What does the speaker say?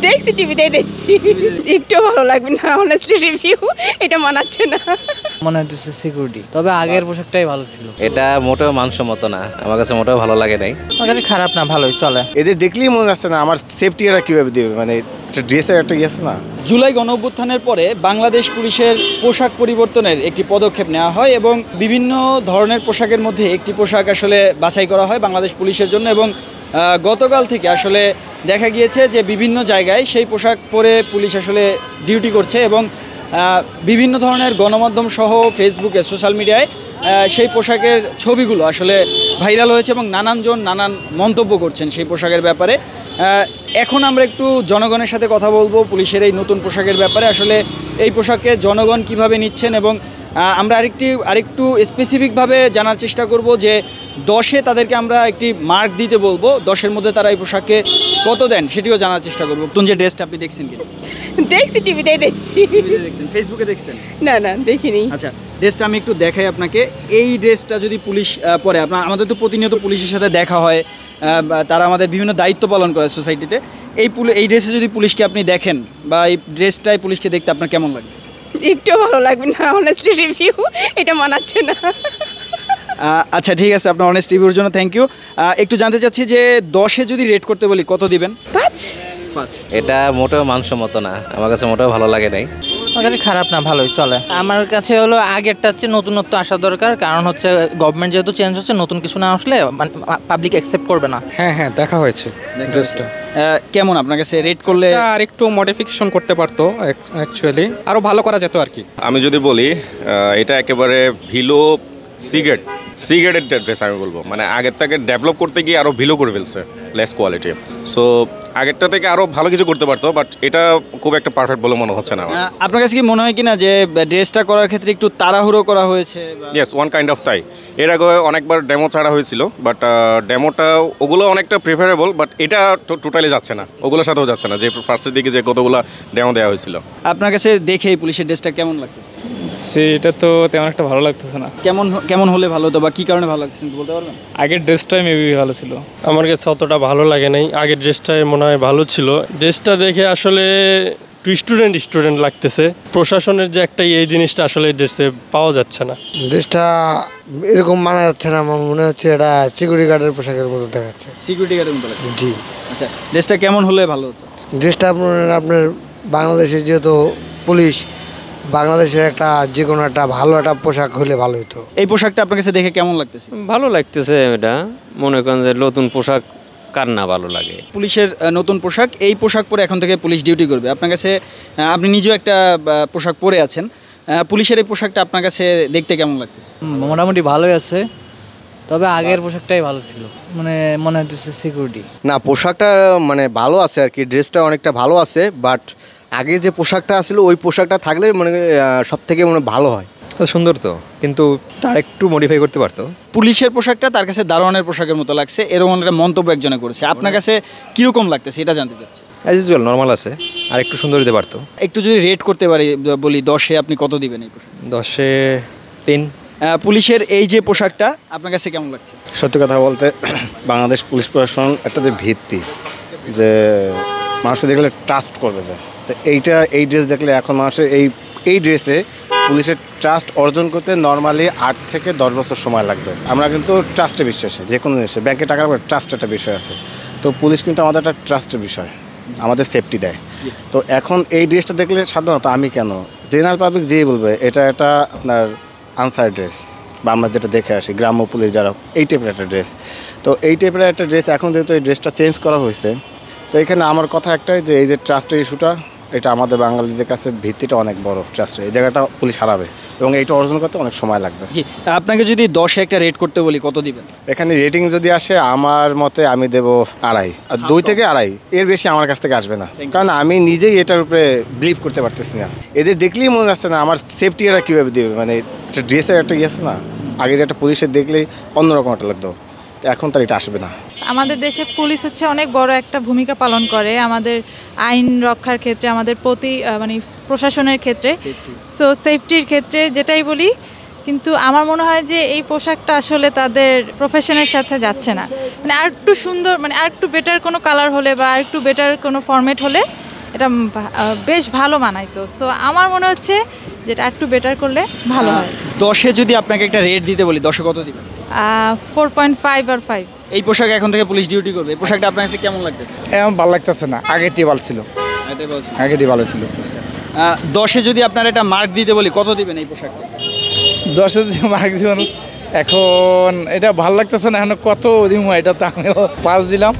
দেখছি, টিভিতেই দেখছি। একটু ভালো লাগবে না, অনেস্টলি রিভিউ এটা মানাচ্ছে না। মনে হচ্ছে সিকিউরিটি, তবে আগের পোশাকটাই ভালো ছিল। এটা মোটেও মানসম্মত না, আমার কাছে মোটেও ভালো লাগে নাই। আমার কাছে খারাপ না, ভালোই চলে। এদের দেখলেই মনে হচ্ছে না আমার সেফটি এরা কীভাবে দেবে, মানে একটা ড্রেসের একটা ইয়ে আছে না। জুলাই গণঅভ্যুত্থানের পরে বাংলাদেশ পুলিশের পোশাক পরিবর্তনের একটি পদক্ষেপ নেওয়া হয় এবং বিভিন্ন ধরনের পোশাকের মধ্যে একটি পোশাক আসলে বাছাই করা হয় বাংলাদেশ পুলিশের জন্য। এবং গতকাল থেকে আসলে দেখা গিয়েছে যে বিভিন্ন জায়গায় সেই পোশাক পরে পুলিশ আসলে ডিউটি করছে এবং বিভিন্ন ধরনের গণমাধ্যম সহ ফেসবুকে, সোশ্যাল মিডিয়ায় সেই পোশাকের ছবিগুলো আসলে ভাইরাল হয়েছে এবং নানানজন নানান মন্তব্য করছেন সেই পোশাকের ব্যাপারে। এখন আমরা একটু জনগণের সাথে কথা বলবো পুলিশের এই নতুন পোশাকের ব্যাপারে। আসলে এই পোশাকে জনগণ কিভাবে নিচ্ছেন এবং আমরা আরেকটু স্পেসিফিকভাবে জানার চেষ্টা করব যে 10-এ তাদেরকে আমরা একটি মার্ক দিতে বলবো, 10-এর মধ্যে তারা এই পোশাকে কত দেন সেটিও জানার চেষ্টা করবো। নতুন যে ড্রেসটা আপনি দেখছেন কি? দেখছি, টিভিতেই দেখছি। দেখছেন, ফেসবুকে দেখছেন? না না, দেখিনি। আচ্ছা, ড্রেসটা আমি একটু দেখাই আপনাকে। এই ড্রেসটা যদি পুলিশ পরে, আমাদের তো প্রতিনিয়ত পুলিশের সাথে দেখা হয়, তারা আমাদের বিভিন্ন দায়িত্ব পালন করে সোসাইটিতে। এই ড্রেসে যদি পুলিশকে আপনি দেখেন বা এই ড্রেসটাই পুলিশকে দেখতে আপনার কেমন লাগে? একটু ভালো লাগবে না, অনেস্টলি রিভিউ এটা মানাচ্ছে না। আচ্ছা ঠিক আছে, আপনার অনেস্ট রিভিউর জন্য থ্যাংক ইউ। একটু জানতে চাচ্ছি যে 10-এ যদি রেট করতে বলি কত দিবেন? 5। এটা মোটেও মানসম্মত না, আমার কাছে মোটেও ভালো লাগে নাই। আমার কাছে খারাপ না, ভালোই চলে। আমার কাছে হলো আগেরটা হচ্ছে নতুনত্ব আসা দরকার, কারণ হচ্ছে গভর্নমেন্ট যেহেতু চেঞ্জ হচ্ছে, নতুন কিছু না আসলে পাবলিক অ্যাকসেপ্ট করবে না। হ্যাঁ হ্যাঁ, দেখা হয়েছে ড্রেসটা। কেমন আপনার কাছে রেট করলে? আর একটু মডিফিকেশন করতে পারতো, অ্যাকচুয়ালি আরো ভালো করা যেত আর কি। আমি যদি বলি এটা একেবারে ভিলো সিগারেটের ড্রেস আমি বলবো, মানে আগের থেকে ডেভেলপ করতে গিয়ে আরও ভিলো করে ফেলছে, লেস কোয়ালিটি। সো আগেরটা থেকে আরও ভালো কিছু করতে পারতো, বাট এটা খুব একটা পারফেক্ট বলে মনে হচ্ছে না আমার। আপনার কাছে কি মনে হয় কিনা যে ড্রেসটা করার ক্ষেত্রে একটু তাড়াহুড়ো করা হয়েছে? ইয়েস, ওয়ান কাইন্ড অফ তাই। এর আগে অনেকবার ডেমো ছাড়া হয়েছিল, বাট ডেমোটা ওগুলো অনেকটা প্রিফারেবল, বাট এটা টোটালি যাচ্ছে না, ওগুলোর সাথেও যাচ্ছে না যে ফার্স্টের দিকে যে কতগুলো ডেমো দেওয়া হয়েছিল। আপনার কাছে দেখে এই পুলিশের ড্রেসটা কেমন লাগতেছে? এটা তো তেমন একটা ভালো লাগতেছে না। কেমন হলে ভালো হতো বা কী কারণে ভালো লাগছে বলতে পারবেন? আগের ড্রেসটাই মেবি ভালো ছিল। আমার কাছে অতটা ভালো লাগে নাই, আগের ড্রেসটাই মনে হয় ভালো ছিল। ড্রেসটা দেখে আসলে স্টুডেন্ট লাগতেছে। প্রশাসনের যে একটা এই জিনিসটা আসলে ড্রেসে পাওয়া যাচ্ছে না। ড্রেসটা এরকম মানা যাচ্ছে না, আমার মনে হচ্ছে এটা সিকিউরিটি গার্ডের পোশাকের মতো দেখাচ্ছে। সিকিউরিটি গার্ডের মতো লাগছে? জি। আচ্ছা, ড্রেসটা কেমন হলে ভালো হতো? ড্রেসটা আপনার বাংলাদেশের যেহেতু পুলিশ, বাংলাদেশের একটা যে কোনো একটা ভালো একটা পোশাক হলে ভালো হতো। এই পোশাকটা আপনার কাছে দেখে কেমন লাগতেছে? ভালো লাগতেছে। এটা মনে করেন যে নতুন পোশাক কার না ভালো লাগে। পুলিশের নতুন পোশাক, এই পোশাক পরে এখন থেকে পুলিশ ডিউটি করবে। আপনার কাছে, আপনি নিজেও একটা পোশাক পরে আছেন, পুলিশের এই পোশাকটা আপনার কাছে দেখতে কেমন লাগতেছে? মোটামুটি ভালোই আছে, তবে আগের পোশাকটাই ভালো ছিল। মনে হচ্ছে সিকিউরিটি। না, পোশাকটা মানে ভালো আছে আর কি, ড্রেসটা অনেকটা ভালো আছে, বাট আগে যে পোশাকটা ছিল ওই পোশাকটা থাকলে মানে সব থেকে মানে ভালো হয়। সুন্দর তো, কিন্তু তার একটু মডিফাই করতে পারতো। পুলিশের পোশাকটা তার কাছে দারোয়ানের পোশাকের মতো লাগছে, এরকম একটা মন্তব্য একজনে করেছে। আপনার কাছে কীরকম লাগতেছে এটা জানতে চাচ্ছি। অ্যাজ ইউজুয়াল নর্মাল আছে, আর একটু সুন্দর দিতে পারতো। একটু যদি রেট করতে পারি বলি 10-এ আপনি কত দিবেন এই পোশাক? 10-এ 3। পুলিশের এই যে পোশাকটা আপনার কাছে কেমন লাগছে? সত্যি কথা বলতে বাংলাদেশ পুলিশ প্রশাসন একটা যে ভিত্তি, যে মানুষকে দেখলে ট্রাস্ট করবে যায়, তো এই ড্রেস দেখলে এখন মানুষের এই ড্রেসে পুলিশের ট্রাস্ট অর্জন করতে নর্মালি 8 থেকে 10 বছর সময় লাগবে। আমরা কিন্তু ট্রাস্টে বিশ্বাসী, যে কোনো জিনিসে ব্যাংকে টাকার পর ট্রাস্ট একটা বিষয় আছে, তো পুলিশ কিন্তু আমাদের একটা ট্রাস্টের বিষয়, আমাদের সেফটি দেয়। তো এখন এই ড্রেসটা দেখলে সাধারণত আমি কেন, জেনারেল পাবলিক যেই বলবে এটা একটা আপনার আনসার ড্রেস, বা আমরা যেটা দেখে আসি গ্রাম্য পুলিশ যারা, এই টাইপের একটা ড্রেস। তো এই টাইপের একটা ড্রেস এখন যেহেতু এই ড্রেসটা চেঞ্জ করা হয়েছে, তো এখানে আমার কথা একটাই যে এই যে ট্রাস্টের ইস্যুটা, এটা আমাদের বাঙালিদের কাছে ভিত্তিটা অনেক বড় ট্রাস্টের, এই জায়গাটা পুলিশ হারাবে এবং এইটা অর্জন করতে অনেক সময় লাগবে। জি, আপনাকে যদি 10-এ একটা রেট করতে বলি কত দিবেন? এখানে রেটিং যদি আসে আমার মতে আমি দেবো 2.5, আর 2 থেকে 2.5, এর বেশি আমার কাছ থেকে আসবে না, কারণ আমি নিজেই এটার উপরে বিলিভ করতে পারতেছি না। এদের দেখলেই মনে হচ্ছে না আমার সেফটি এরা কীভাবে দেবে, মানে একটা ড্রেসের একটা ইয়ে আছে না, আগের একটা পুলিশের দেখলেই অন্যরকম একটা লাগতো, তো এখন তার এটা আসবে না। আমাদের দেশে পুলিশ হচ্ছে অনেক বড় একটা ভূমিকা পালন করে আমাদের আইন রক্ষার ক্ষেত্রে, আমাদের মানে প্রশাসনের ক্ষেত্রে, সো সেফটির ক্ষেত্রে যেটাই বলি। কিন্তু আমার মনে হয় যে এই পোশাকটা আসলে তাদের প্রফেশনের সাথে যাচ্ছে না। মানে আর একটু সুন্দর, মানে আর একটু বেটার কোনো কালার হলে বা আর একটু বেটার কোনো ফরম্যাট হলে এটা বেশ ভালো মানাইতো। সো আমার মনে হচ্ছে যেটা একটু বেটার করলে ভালো হয়। 10-এ যদি আপনাকে একটা রেট দিতে বলি 10-এ কত দিবেন? 4.5 or 5। এই পোশাকে এখন থেকে পুলিশ ডিউটি করবে, এই পোশাকটা আপনার কাছে কেমন লাগতেছে? এখন ভালো লাগতেছে না, আগেরটি ভালো ছিল, আগেরটি ভালো ছিল। 10-এ যদি আপনার একটা মার্ক দিতে বলি কত দিবেন এই পোশাককে? 10-এ যদি মার্ক দিবেন, এখন এটা ভালো লাগতেছে না, এখন কত দিব, এটা তো আমিও 5 দিলাম।